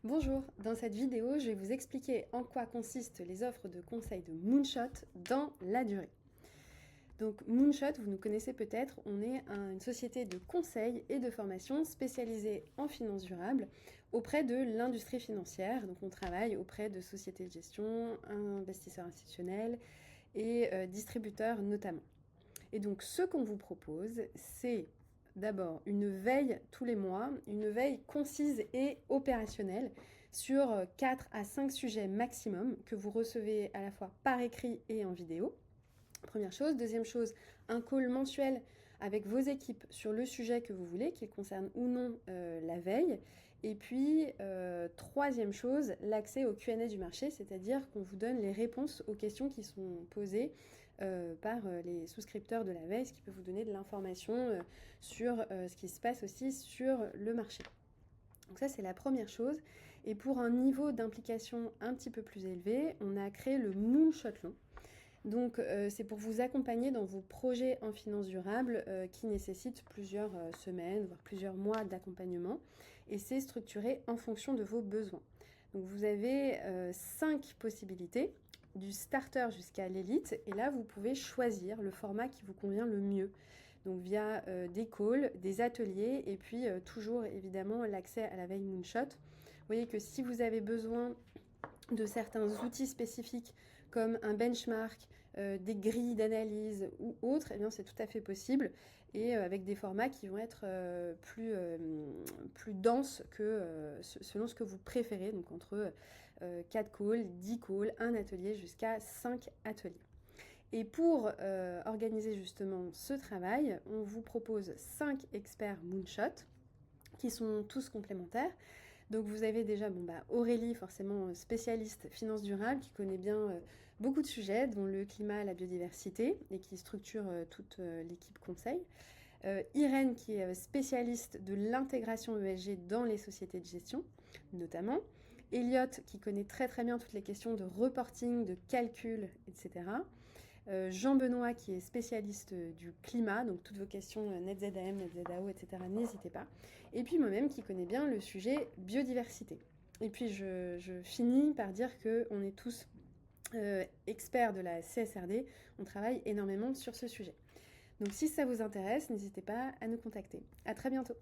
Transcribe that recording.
Bonjour, dans cette vidéo, je vais vous expliquer en quoi consistent les offres de conseil de Moonshot dans la durée. Donc Moonshot, vous nous connaissez peut-être, on est une société de conseil et de formation spécialisée en finance durable auprès de l'industrie financière. Donc on travaille auprès de sociétés de gestion, investisseurs institutionnels et distributeurs notamment. Et donc ce qu'on vous propose, c'est d'abord une veille tous les mois, une veille concise et opérationnelle sur 4 à 5 sujets maximum que vous recevez à la fois par écrit et en vidéo. Première chose. Deuxième chose, un call mensuel avec vos équipes sur le sujet que vous voulez, qu'il concerne ou non la veille. Et puis, troisième chose, l'accès au Q&A du marché, c'est-à-dire qu'on vous donne les réponses aux questions qui sont posées par les souscripteurs de la veille, ce qui peut vous donner de l'information sur ce qui se passe aussi sur le marché. Donc ça, c'est la première chose. Et pour un niveau d'implication un petit peu plus élevé, on a créé le Moonshot Long. Donc c'est pour vous accompagner dans vos projets en finance durable qui nécessitent plusieurs semaines, voire plusieurs mois d'accompagnement. Et c'est structuré en fonction de vos besoins. Donc vous avez 5 possibilités, du starter jusqu'à l'élite. Et là, vous pouvez choisir le format qui vous convient le mieux. Donc via des calls, des ateliers et puis toujours évidemment l'accès à la veille Moonshot. Vous voyez que si vous avez besoin de certains outils spécifiques comme un benchmark, des grilles d'analyse ou autres, eh bien c'est tout à fait possible et avec des formats qui vont être plus denses que selon ce que vous préférez, donc entre 4 calls, 10 calls, un atelier jusqu'à 5 ateliers. Et pour organiser justement ce travail, on vous propose 5 experts Moonshot qui sont tous complémentaires. Donc vous avez déjà Aurélie, forcément spécialiste finance durable, qui connaît bien beaucoup de sujets, dont le climat, la biodiversité, et qui structure toute l'équipe conseil. Irène, qui est spécialiste de l'intégration ESG dans les sociétés de gestion, notamment. Elliot, qui connaît très très bien toutes les questions de reporting, de calcul, etc. Jean-Benoît, qui est spécialiste du climat, donc toutes vos questions NetZAM, NetZAO, etc., n'hésitez pas. Et puis moi-même qui connais bien le sujet biodiversité. Et puis je finis par dire qu'on est tous experts de la CSRD, on travaille énormément sur ce sujet. Donc si ça vous intéresse, n'hésitez pas à nous contacter. À très bientôt.